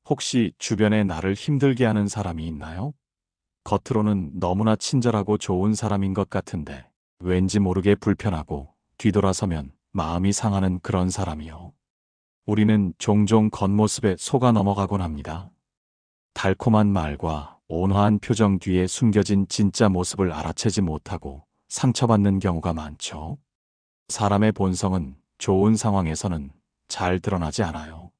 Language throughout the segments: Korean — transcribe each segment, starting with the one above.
혹시 주변에 나를 힘들게 하는 사람이 있나요? 겉으로는 너무나 친절하고 좋은 사람인 것 같은데 왠지 모르게 불편하고 뒤돌아서면 마음이 상하는 그런 사람이요. 우리는 종종 겉모습에 속아 넘어가곤 합니다. 달콤한 말과 온화한 표정 뒤에 숨겨진 진짜 모습을 알아채지 못하고 상처받는 경우가 많죠. 사람의 본성은 좋은 상황에서는 잘 드러나지 않아요.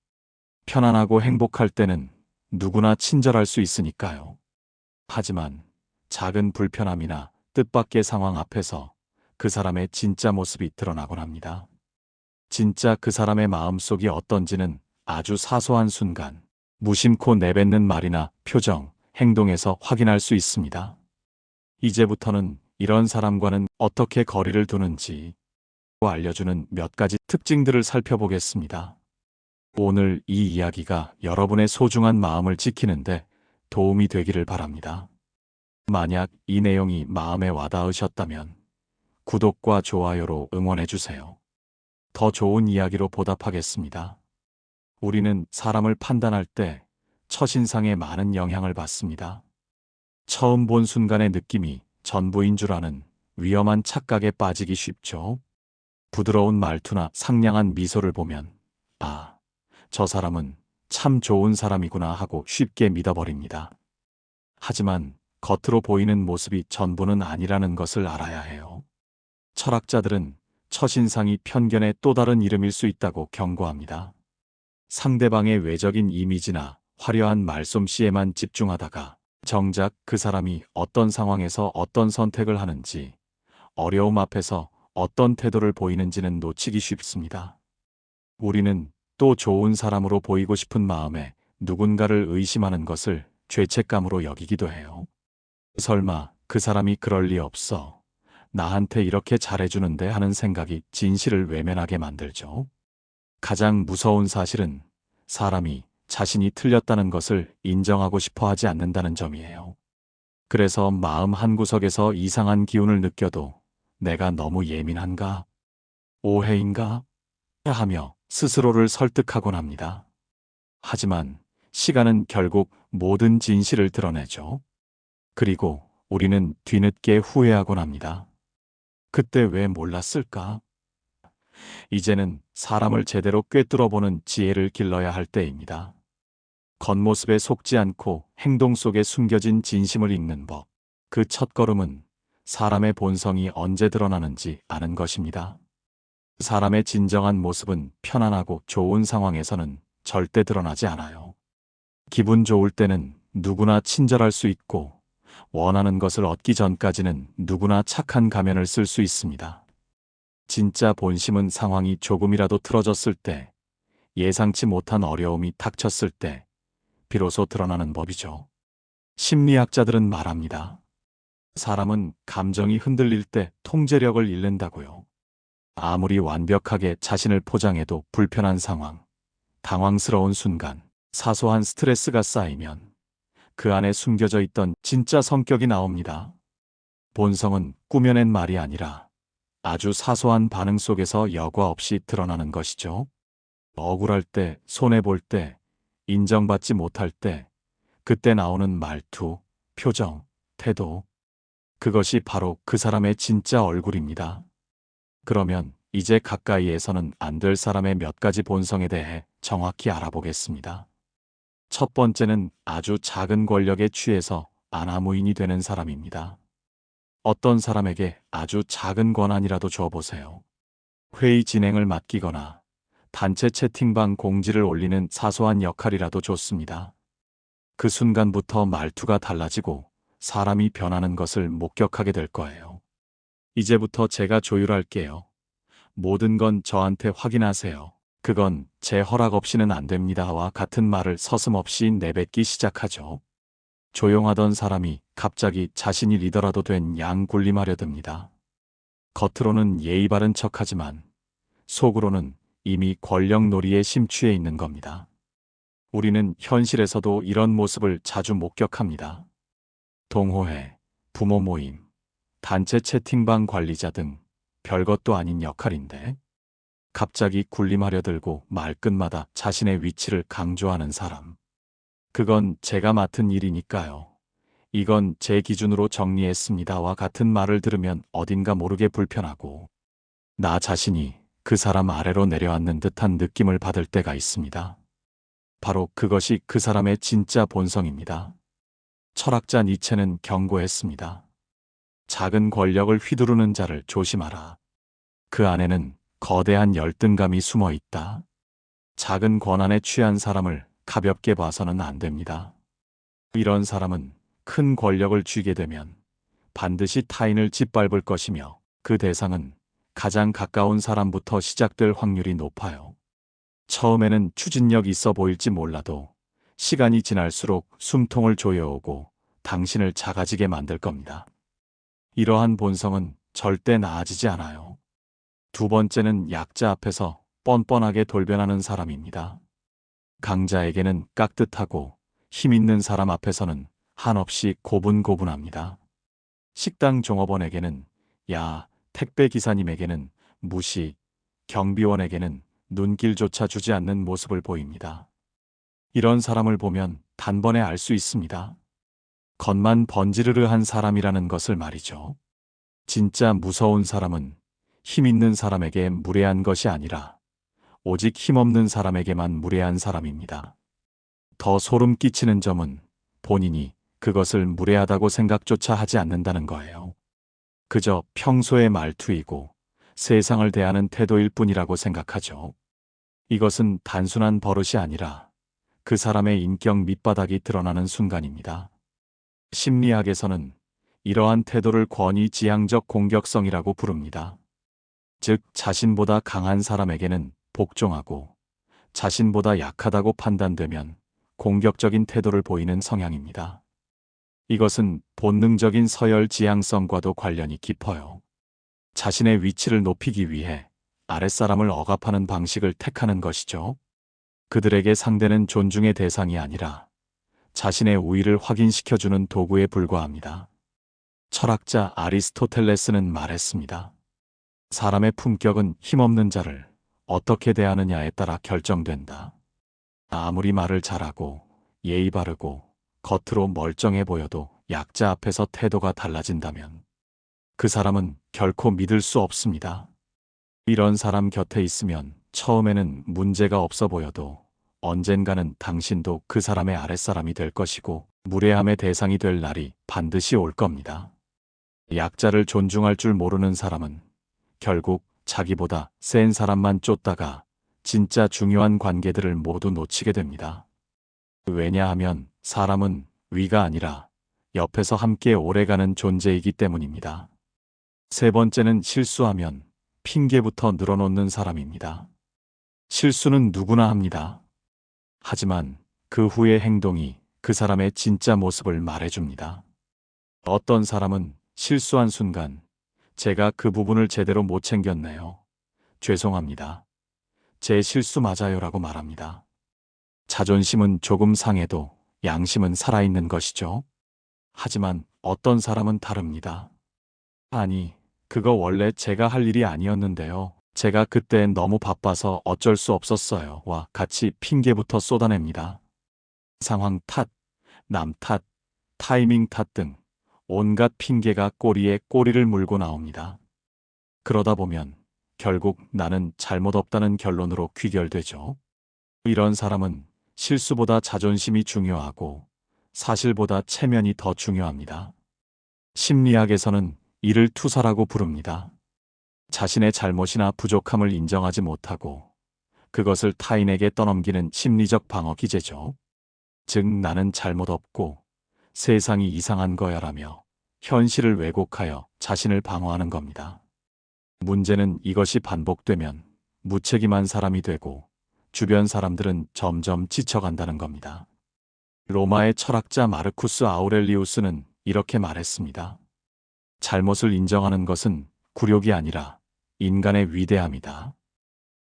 편안하고 행복할 때는 누구나 친절할 수 있으니까요. 하지만 작은 불편함이나 뜻밖의 상황 앞에서 그 사람의 진짜 모습이 드러나곤 합니다. 진짜 그 사람의 마음속이 어떤지는 아주 사소한 순간, 무심코 내뱉는 말이나 표정, 행동에서 확인할 수 있습니다. 이제부터는 이런 사람과는 어떻게 거리를 두는지 알려주는 몇 가지 특징들을 살펴보겠습니다. 오늘 이 이야기가 여러분의 소중한 마음을 지키는데 도움이 되기를 바랍니다. 만약 이 내용이 마음에 와닿으셨다면 구독과 좋아요로 응원해주세요. 더 좋은 이야기로 보답하겠습니다. 우리는 사람을 판단할 때 첫인상에 많은 영향을 받습니다. 처음 본 순간의 느낌이 전부인 줄 아는 위험한 착각에 빠지기 쉽죠. 부드러운 말투나 상냥한 미소를 보면 아, 저 사람은 참 좋은 사람이구나 하고 쉽게 믿어버립니다. 하지만 겉으로 보이는 모습이 전부는 아니라는 것을 알아야 해요. 철학자들은 첫인상이 편견의 또 다른 이름일 수 있다고 경고합니다. 상대방의 외적인 이미지나 화려한 말솜씨에만 집중하다가 정작 그 사람이 어떤 상황에서 어떤 선택을 하는지, 어려움 앞에서 어떤 태도를 보이는지는 놓치기 쉽습니다. 우리는 또 좋은 사람으로 보이고 싶은 마음에 누군가를 의심하는 것을 죄책감으로 여기기도 해요. 설마 그 사람이 그럴 리 없어. 나한테 이렇게 잘해주는데 하는 생각이 진실을 외면하게 만들죠. 가장 무서운 사실은 사람이 자신이 틀렸다는 것을 인정하고 싶어 하지 않는다는 점이에요. 그래서 마음 한구석에서 이상한 기운을 느껴도 내가 너무 예민한가? 오해인가? 하며 스스로를 설득하곤 합니다. 하지만 시간은 결국 모든 진실을 드러내죠. 그리고 우리는 뒤늦게 후회하곤 합니다. 그때 왜 몰랐을까? 이제는 사람을 제대로 꿰뚫어보는 지혜를 길러야 할 때입니다. 겉모습에 속지 않고 행동 속에 숨겨진 진심을 읽는 법. 그 첫걸음은 사람의 본성이 언제 드러나는지 아는 것입니다. 사람의 진정한 모습은 편안하고 좋은 상황에서는 절대 드러나지 않아요. 기분 좋을 때는 누구나 친절할 수 있고 원하는 것을 얻기 전까지는 누구나 착한 가면을 쓸 수 있습니다. 진짜 본심은 상황이 조금이라도 틀어졌을 때, 예상치 못한 어려움이 닥쳤을 때 비로소 드러나는 법이죠. 심리학자들은 말합니다. 사람은 감정이 흔들릴 때 통제력을 잃는다고요. 아무리 완벽하게 자신을 포장해도 불편한 상황, 당황스러운 순간, 사소한 스트레스가 쌓이면 그 안에 숨겨져 있던 진짜 성격이 나옵니다. 본성은 꾸며낸 말이 아니라 아주 사소한 반응 속에서 여과 없이 드러나는 것이죠. 억울할 때, 손해볼 때, 인정받지 못할 때, 그때 나오는 말투, 표정, 태도, 그것이 바로 그 사람의 진짜 얼굴입니다. 그러면 이제 가까이에서는 안 될 사람의 몇 가지 본성에 대해 정확히 알아보겠습니다. 첫 번째는 아주 작은 권력에 취해서 아나무인이 되는 사람입니다. 어떤 사람에게 아주 작은 권한이라도 줘보세요. 회의 진행을 맡기거나 단체 채팅방 공지를 올리는 사소한 역할이라도 좋습니다. 그 순간부터 말투가 달라지고 사람이 변하는 것을 목격하게 될 거예요. 이제부터 제가 조율할게요. 모든 건 저한테 확인하세요. 그건 제 허락 없이는 안 됩니다와 같은 말을 서슴없이 내뱉기 시작하죠. 조용하던 사람이 갑자기 자신이 리더라도 된 양군림하려 듭니다. 겉으로는 예의 바른 척하지만 속으로는 이미 권력놀이에 심취해 있는 겁니다. 우리는 현실에서도 이런 모습을 자주 목격합니다. 동호회, 부모 모임, 단체 채팅방 관리자 등 별것도 아닌 역할인데 갑자기 군림하려 들고 말끝마다 자신의 위치를 강조하는 사람. 그건 제가 맡은 일이니까요. 이건 제 기준으로 정리했습니다와 같은 말을 들으면 어딘가 모르게 불편하고 나 자신이 그 사람 아래로 내려앉는 듯한 느낌을 받을 때가 있습니다. 바로 그것이 그 사람의 진짜 본성입니다. 철학자 니체는 경고했습니다. 작은 권력을 휘두르는 자를 조심하라. 그 안에는 거대한 열등감이 숨어 있다. 작은 권한에 취한 사람을 가볍게 봐서는 안 됩니다. 이런 사람은 큰 권력을 쥐게 되면 반드시 타인을 짓밟을 것이며 그 대상은 가장 가까운 사람부터 시작될 확률이 높아요. 처음에는 추진력 있어 보일지 몰라도 시간이 지날수록 숨통을 조여오고 당신을 작아지게 만들 겁니다. 이러한 본성은 절대 나아지지 않아요. 두 번째는 약자 앞에서 뻔뻔하게 돌변하는 사람입니다. 강자에게는 깍듯하고 힘 있는 사람 앞에서는 한없이 고분고분합니다. 식당 종업원에게는 야, 택배 기사님에게는 무시, 경비원에게는 눈길조차 주지 않는 모습을 보입니다. 이런 사람을 보면 단번에 알 수 있습니다. 겉만 번지르르한 사람이라는 것을 말이죠. 진짜 무서운 사람은 힘 있는 사람에게 무례한 것이 아니라 오직 힘없는 사람에게만 무례한 사람입니다. 더 소름 끼치는 점은 본인이 그것을 무례하다고 생각조차 하지 않는다는 거예요. 그저 평소의 말투이고 세상을 대하는 태도일 뿐이라고 생각하죠. 이것은 단순한 버릇이 아니라 그 사람의 인격 밑바닥이 드러나는 순간입니다. 심리학에서는 이러한 태도를 권위지향적 공격성이라고 부릅니다. 즉, 자신보다 강한 사람에게는 복종하고 자신보다 약하다고 판단되면 공격적인 태도를 보이는 성향입니다. 이것은 본능적인 서열 지향성과도 관련이 깊어요. 자신의 위치를 높이기 위해 아랫사람을 억압하는 방식을 택하는 것이죠. 그들에게 상대는 존중의 대상이 아니라 자신의 우위를 확인시켜주는 도구에 불과합니다. 철학자 아리스토텔레스는 말했습니다. 사람의 품격은 힘없는 자를 어떻게 대하느냐에 따라 결정된다. 아무리 말을 잘하고 예의 바르고 겉으로 멀쩡해 보여도 약자 앞에서 태도가 달라진다면 그 사람은 결코 믿을 수 없습니다. 이런 사람 곁에 있으면 처음에는 문제가 없어 보여도 언젠가는 당신도 그 사람의 아랫사람이 될 것이고 무례함의 대상이 될 날이 반드시 올 겁니다. 약자를 존중할 줄 모르는 사람은 결국 자기보다 센 사람만 쫓다가 진짜 중요한 관계들을 모두 놓치게 됩니다. 왜냐하면 사람은 위가 아니라 옆에서 함께 오래가는 존재이기 때문입니다. 세 번째는 실수하면 핑계부터 늘어놓는 사람입니다. 실수는 누구나 합니다. 하지만 그 후의 행동이 그 사람의 진짜 모습을 말해줍니다. 어떤 사람은 실수한 순간 제가 그 부분을 제대로 못 챙겼네요. 죄송합니다. 제 실수 맞아요라고 말합니다. 자존심은 조금 상해도 양심은 살아있는 것이죠. 하지만 어떤 사람은 다릅니다. 아니, 그거 원래 제가 할 일이 아니었는데요. 제가 그때 너무 바빠서 어쩔 수 없었어요. 와 같이 핑계부터 쏟아냅니다. 상황 탓, 남 탓, 타이밍 탓 등 온갖 핑계가 꼬리에 꼬리를 물고 나옵니다. 그러다 보면 결국 나는 잘못 없다는 결론으로 귀결되죠. 이런 사람은 실수보다 자존심이 중요하고 사실보다 체면이 더 중요합니다. 심리학에서는 이를 투사라고 부릅니다. 자신의 잘못이나 부족함을 인정하지 못하고 그것을 타인에게 떠넘기는 심리적 방어 기제죠. 즉 나는 잘못 없고 세상이 이상한 거야라며 현실을 왜곡하여 자신을 방어하는 겁니다. 문제는 이것이 반복되면 무책임한 사람이 되고 주변 사람들은 점점 지쳐간다는 겁니다. 로마의 철학자 마르쿠스 아우렐리우스는 이렇게 말했습니다. 잘못을 인정하는 것은 굴욕이 아니라 인간의 위대함이다.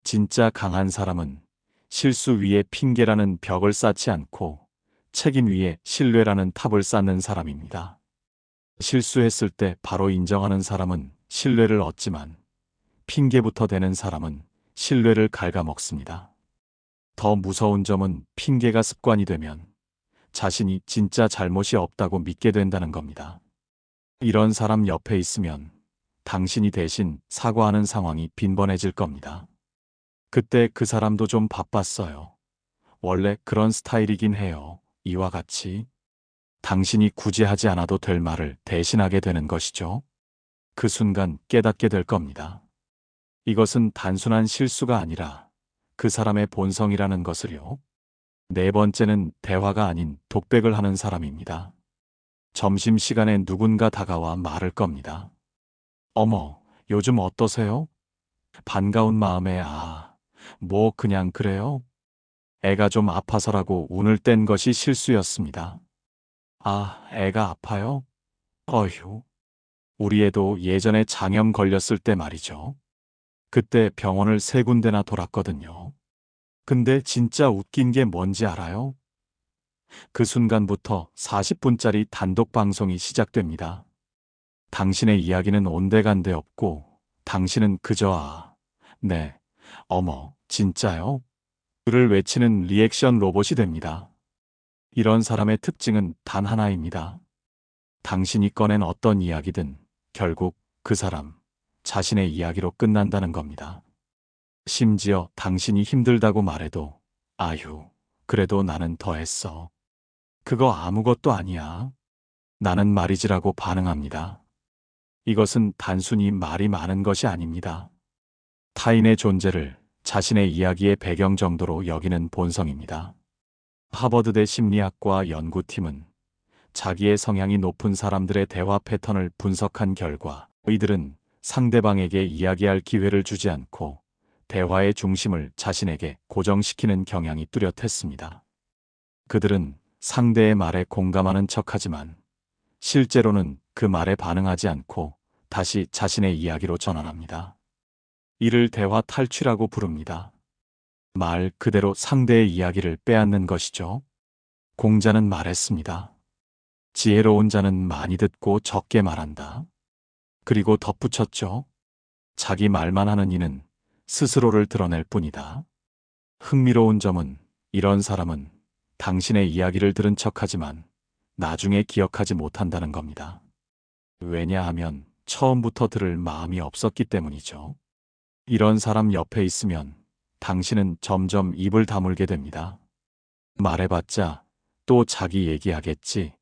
진짜 강한 사람은 실수 위에 핑계라는 벽을 쌓지 않고 책임 위에 신뢰라는 탑을 쌓는 사람입니다. 실수했을 때 바로 인정하는 사람은 신뢰를 얻지만 핑계부터 대는 사람은 신뢰를 갉아먹습니다. 더 무서운 점은 핑계가 습관이 되면 자신이 진짜 잘못이 없다고 믿게 된다는 겁니다. 이런 사람 옆에 있으면 당신이 대신 사과하는 상황이 빈번해질 겁니다. 그때 그 사람도 좀 바빴어요. 원래 그런 스타일이긴 해요. 이와 같이 당신이 굳이 하지 않아도 될 말을 대신하게 되는 것이죠. 그 순간 깨닫게 될 겁니다. 이것은 단순한 실수가 아니라 그 사람의 본성이라는 것을요. 네 번째는 대화가 아닌 독백을 하는 사람입니다. 점심시간에 누군가 다가와 말을 겁니다. 어머, 요즘 어떠세요? 반가운 마음에 뭐 그냥 그래요? 애가 좀 아파서라고 운을 뗀 것이 실수였습니다. 애가 아파요? 어휴. 우리 애도 예전에 장염 걸렸을 때 말이죠. 그때 병원을 3군데나 돌았거든요. 근데 진짜 웃긴 게 뭔지 알아요? 그 순간부터 40분짜리 단독 방송이 시작됩니다. 당신의 이야기는 온데간데 없고 당신은 그저 네, 어머, 진짜요? 를 외치는 리액션 로봇이 됩니다. 이런 사람의 특징은 단 하나입니다. 당신이 꺼낸 어떤 이야기든 결국 그 사람 자신의 이야기로 끝난다는 겁니다. 심지어 당신이 힘들다고 말해도 아휴, 그래도 나는 더 했어. 그거 아무것도 아니야. 나는 말이지라고 반응합니다. 이것은 단순히 말이 많은 것이 아닙니다. 타인의 존재를 자신의 이야기의 배경 정도로 여기는 본성입니다. 하버드대 심리학과 연구팀은 자기의 성향이 높은 사람들의 대화 패턴을 분석한 결과 이들은 상대방에게 이야기할 기회를 주지 않고 대화의 중심을 자신에게 고정시키는 경향이 뚜렷했습니다. 그들은 상대의 말에 공감하는 척하지만 실제로는 그 말에 반응하지 않고 다시 자신의 이야기로 전환합니다. 이를 대화 탈취라고 부릅니다. 말 그대로 상대의 이야기를 빼앗는 것이죠. 공자는 말했습니다. 지혜로운 자는 많이 듣고 적게 말한다. 그리고 덧붙였죠. 자기 말만 하는 이는 스스로를 드러낼 뿐이다. 흥미로운 점은 이런 사람은 당신의 이야기를 들은 척하지만 나중에 기억하지 못한다는 겁니다. 왜냐하면 처음부터 들을 마음이 없었기 때문이죠. 이런 사람 옆에 있으면 당신은 점점 입을 다물게 됩니다. 말해봤자 또 자기 얘기하겠지.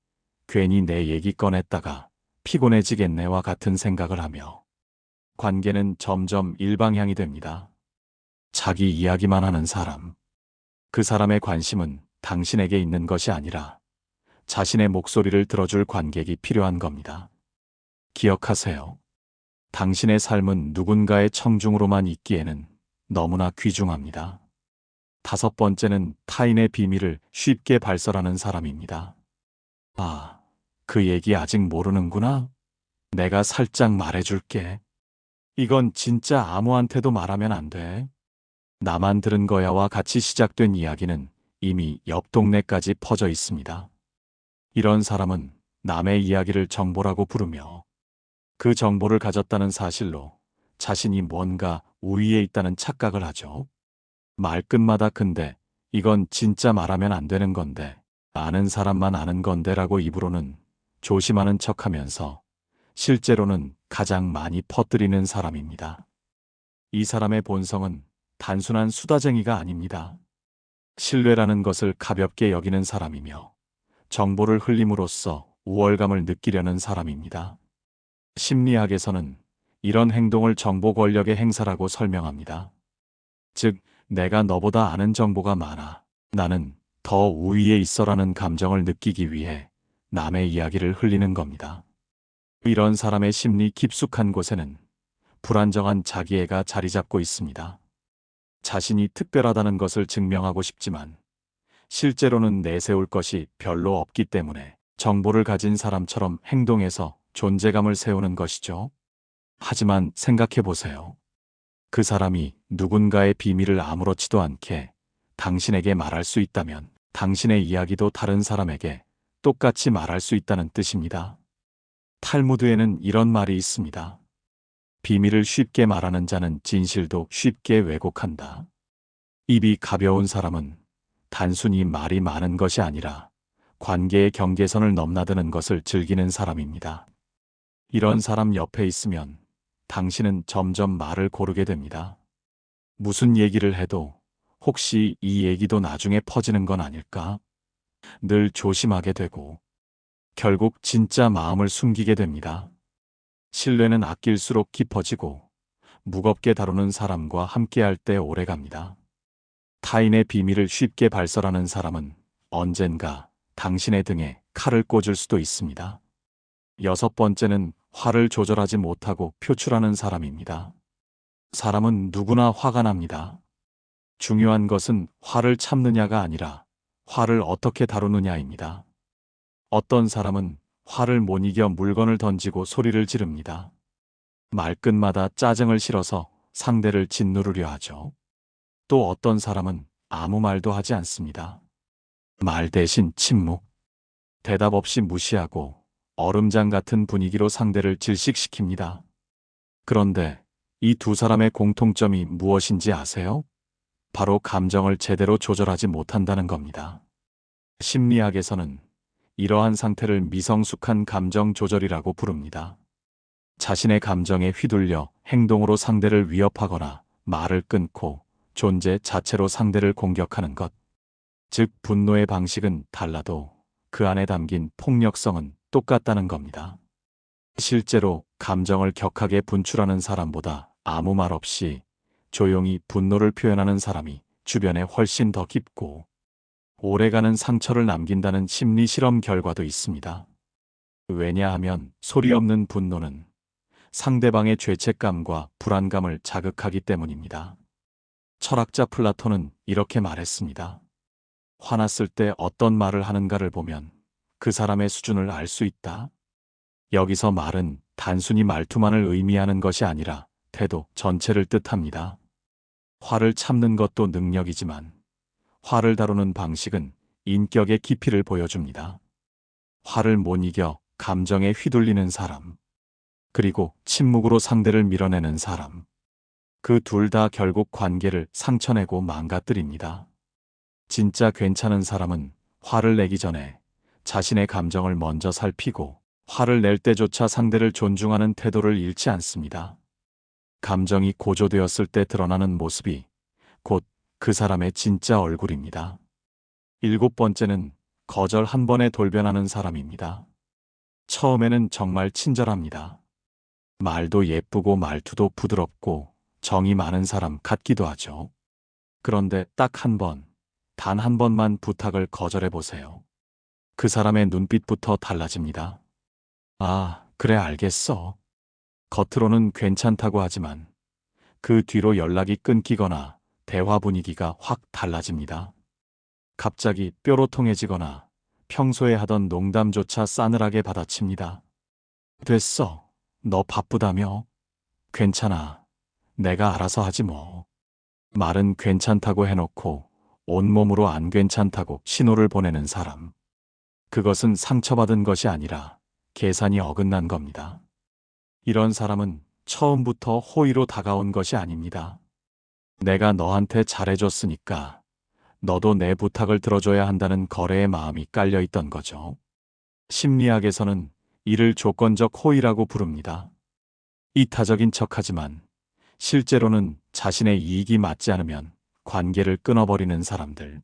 괜히 내 얘기 꺼냈다가 피곤해지겠네와 같은 생각을 하며 관계는 점점 일방향이 됩니다. 자기 이야기만 하는 사람. 그 사람의 관심은 당신에게 있는 것이 아니라 자신의 목소리를 들어줄 관객이 필요한 겁니다. 기억하세요. 당신의 삶은 누군가의 청중으로만 있기에는 너무나 귀중합니다. 5번째는 타인의 비밀을 쉽게 발설하는 사람입니다. 그 얘기 아직 모르는구나? 내가 살짝 말해줄게. 이건 진짜 아무한테도 말하면 안 돼. 나만 들은 거야와 같이 시작된 이야기는 이미 옆 동네까지 퍼져 있습니다. 이런 사람은 남의 이야기를 정보라고 부르며 그 정보를 가졌다는 사실로 자신이 뭔가 우위에 있다는 착각을 하죠. 말끝마다 근데 이건 진짜 말하면 안 되는 건데, 아는 사람만 아는 건데라고 입으로는 조심하는 척하면서 실제로는 가장 많이 퍼뜨리는 사람입니다. 이 사람의 본성은 단순한 수다쟁이가 아닙니다. 신뢰라는 것을 가볍게 여기는 사람이며 정보를 흘림으로써 우월감을 느끼려는 사람입니다. 심리학에서는 이런 행동을 정보 권력의 행사라고 설명합니다. 즉, 내가 너보다 아는 정보가 많아. 나는 더 우위에 있어라는 감정을 느끼기 위해 남의 이야기를 흘리는 겁니다. 이런 사람의 심리 깊숙한 곳에는 불안정한 자기애가 자리 잡고 있습니다. 자신이 특별하다는 것을 증명하고 싶지만 실제로는 내세울 것이 별로 없기 때문에 정보를 가진 사람처럼 행동해서 존재감을 세우는 것이죠. 하지만 생각해 보세요. 그 사람이 누군가의 비밀을 아무렇지도 않게 당신에게 말할 수 있다면 당신의 이야기도 다른 사람에게 똑같이 말할 수 있다는 뜻입니다. 탈무드에는 이런 말이 있습니다. 비밀을 쉽게 말하는 자는 진실도 쉽게 왜곡한다. 입이 가벼운 사람은 단순히 말이 많은 것이 아니라 관계의 경계선을 넘나드는 것을 즐기는 사람입니다. 이런 사람 옆에 있으면 당신은 점점 말을 고르게 됩니다. 무슨 얘기를 해도 혹시 이 얘기도 나중에 퍼지는 건 아닐까? 늘 조심하게 되고 결국 진짜 마음을 숨기게 됩니다. 신뢰는 아낄수록 깊어지고 무겁게 다루는 사람과 함께할 때 오래갑니다. 타인의 비밀을 쉽게 발설하는 사람은 언젠가 당신의 등에 칼을 꽂을 수도 있습니다. 여섯 번째는 화를 조절하지 못하고 표출하는 사람입니다. 사람은 누구나 화가 납니다. 중요한 것은 화를 참느냐가 아니라 화를 어떻게 다루느냐입니다. 어떤 사람은 화를 못 이겨 물건을 던지고 소리를 지릅니다. 말끝마다 짜증을 실어서 상대를 짓누르려 하죠. 또 어떤 사람은 아무 말도 하지 않습니다. 말 대신 침묵, 대답 없이 무시하고 얼음장 같은 분위기로 상대를 질식시킵니다. 그런데 이 두 사람의 공통점이 무엇인지 아세요? 바로 감정을 제대로 조절하지 못한다는 겁니다. 심리학에서는 이러한 상태를 미성숙한 감정 조절이라고 부릅니다. 자신의 감정에 휘둘려 행동으로 상대를 위협하거나 말을 끊고 존재 자체로 상대를 공격하는 것. 즉, 분노의 방식은 달라도 그 안에 담긴 폭력성은 똑같다는 겁니다. 실제로 감정을 격하게 분출하는 사람보다 아무 말 없이 조용히 분노를 표현하는 사람이 주변에 훨씬 더 깊고 오래가는 상처를 남긴다는 심리 실험 결과도 있습니다. 왜냐하면 소리 없는 분노는 상대방의 죄책감과 불안감을 자극하기 때문입니다. 철학자 플라톤은 이렇게 말했습니다. 화났을 때 어떤 말을 하는가를 보면 그 사람의 수준을 알 수 있다. 여기서 말은 단순히 말투만을 의미하는 것이 아니라 태도 전체를 뜻합니다. 화를 참는 것도 능력이지만 화를 다루는 방식은 인격의 깊이를 보여줍니다. 화를 못 이겨 감정에 휘둘리는 사람, 그리고 침묵으로 상대를 밀어내는 사람. 그 둘 다 결국 관계를 상처내고 망가뜨립니다. 진짜 괜찮은 사람은 화를 내기 전에 자신의 감정을 먼저 살피고 화를 낼 때조차 상대를 존중하는 태도를 잃지 않습니다. 감정이 고조되었을 때 드러나는 모습이 곧 그 사람의 진짜 얼굴입니다. 일곱 번째는 거절 한 번에 돌변하는 사람입니다. 처음에는 정말 친절합니다. 말도 예쁘고 말투도 부드럽고 정이 많은 사람 같기도 하죠. 그런데 딱 한 번, 단 한 번만 부탁을 거절해 보세요. 그 사람의 눈빛부터 달라집니다. 아, 그래 알겠어. 겉으로는 괜찮다고 하지만 그 뒤로 연락이 끊기거나 대화 분위기가 확 달라집니다. 갑자기 뾰로통해지거나 평소에 하던 농담조차 싸늘하게 받아칩니다. 됐어. 너 바쁘다며? 괜찮아. 내가 알아서 하지 뭐. 말은 괜찮다고 해놓고 온몸으로 안 괜찮다고 신호를 보내는 사람. 그것은 상처받은 것이 아니라 계산이 어긋난 겁니다. 이런 사람은 처음부터 호의로 다가온 것이 아닙니다. 내가 너한테 잘해줬으니까 너도 내 부탁을 들어줘야 한다는 거래의 마음이 깔려 있던 거죠. 심리학에서는 이를 조건적 호의라고 부릅니다. 이타적인 척하지만 실제로는 자신의 이익이 맞지 않으면 관계를 끊어버리는 사람들.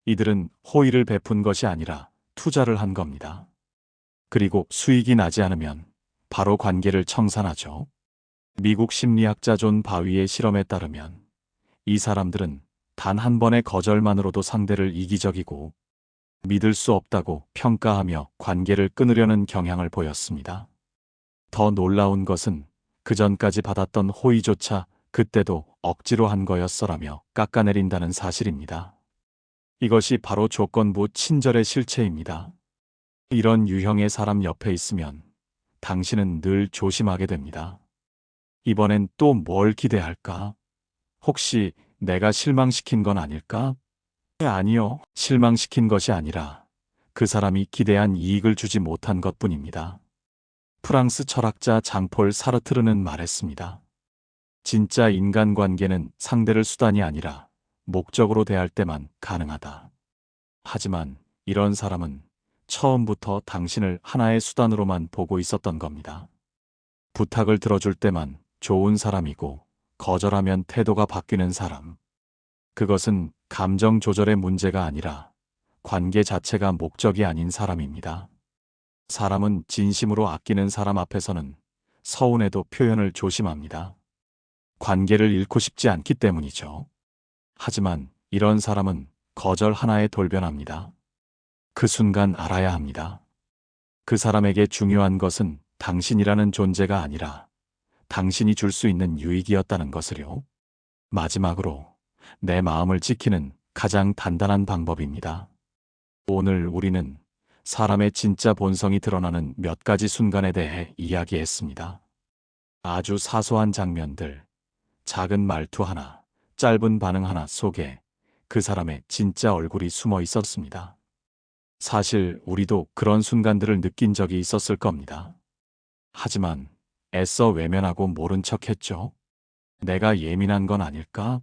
이들은 호의를 베푼 것이 아니라 투자를 한 겁니다. 그리고 수익이 나지 않으면 바로 관계를 청산하죠. 미국 심리학자 존 바위의 실험에 따르면 이 사람들은 단 한 번의 거절만으로도 상대를 이기적이고 믿을 수 없다고 평가하며 관계를 끊으려는 경향을 보였습니다. 더 놀라운 것은 그 전까지 받았던 호의조차 그때도 억지로 한 거였어라며 깎아내린다는 사실입니다. 이것이 바로 조건부 친절의 실체입니다. 이런 유형의 사람 옆에 있으면 당신은 늘 조심하게 됩니다. 이번엔 또 뭘 기대할까? 혹시 내가 실망시킨 건 아닐까? 아니요. 실망시킨 것이 아니라 그 사람이 기대한 이익을 주지 못한 것뿐입니다. 프랑스 철학자 장폴 사르트르는 말했습니다. 진짜 인간관계는 상대를 수단이 아니라 목적으로 대할 때만 가능하다. 하지만 이런 사람은 처음부터 당신을 하나의 수단으로만 보고 있었던 겁니다. 부탁을 들어줄 때만 좋은 사람이고 거절하면 태도가 바뀌는 사람. 그것은 감정 조절의 문제가 아니라 관계 자체가 목적이 아닌 사람입니다. 사람은 진심으로 아끼는 사람 앞에서는 서운해도 표현을 조심합니다. 관계를 잃고 싶지 않기 때문이죠. 하지만 이런 사람은 거절 하나에 돌변합니다. 그 순간 알아야 합니다. 그 사람에게 중요한 것은 당신이라는 존재가 아니라 당신이 줄 수 있는 유익이었다는 것을요. 마지막으로 내 마음을 지키는 가장 단단한 방법입니다. 오늘 우리는 사람의 진짜 본성이 드러나는 몇 가지 순간에 대해 이야기했습니다. 아주 사소한 장면들, 작은 말투 하나, 짧은 반응 하나 속에 그 사람의 진짜 얼굴이 숨어 있었습니다. 사실 우리도 그런 순간들을 느낀 적이 있었을 겁니다. 하지만 애써 외면하고 모른 척 했죠. 내가 예민한 건 아닐까?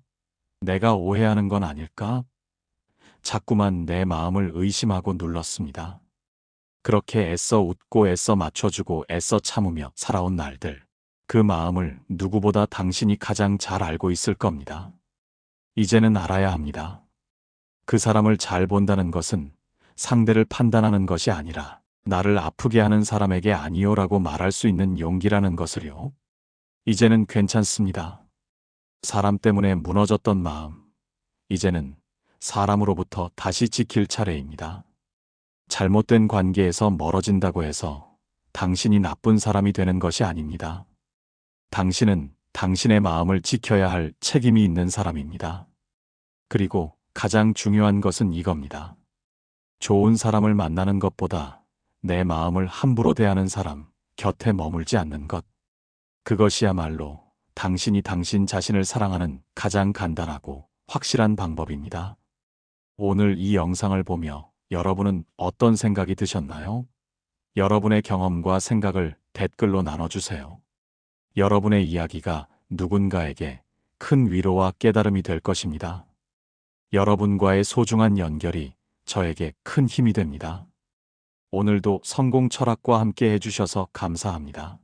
내가 오해하는 건 아닐까? 자꾸만 내 마음을 의심하고 눌렀습니다. 그렇게 애써 웃고 애써 맞춰주고 애써 참으며 살아온 날들. 그 마음을 누구보다 당신이 가장 잘 알고 있을 겁니다. 이제는 알아야 합니다. 그 사람을 잘 본다는 것은 상대를 판단하는 것이 아니라 나를 아프게 하는 사람에게 아니요라고 말할 수 있는 용기라는 것을요. 이제는 괜찮습니다. 사람 때문에 무너졌던 마음, 이제는 사람으로부터 다시 지킬 차례입니다. 잘못된 관계에서 멀어진다고 해서 당신이 나쁜 사람이 되는 것이 아닙니다. 당신은 당신의 마음을 지켜야 할 책임이 있는 사람입니다. 그리고 가장 중요한 것은 이겁니다. 좋은 사람을 만나는 것보다 내 마음을 함부로 대하는 사람 곁에 머물지 않는 것. 그것이야말로 당신이 당신 자신을 사랑하는 가장 간단하고 확실한 방법입니다. 오늘 이 영상을 보며 여러분은 어떤 생각이 드셨나요? 여러분의 경험과 생각을 댓글로 나눠주세요. 여러분의 이야기가 누군가에게 큰 위로와 깨달음이 될 것입니다. 여러분과의 소중한 연결이 저에게 큰 힘이 됩니다. 오늘도 성공 철학과 함께 해주셔서 감사합니다.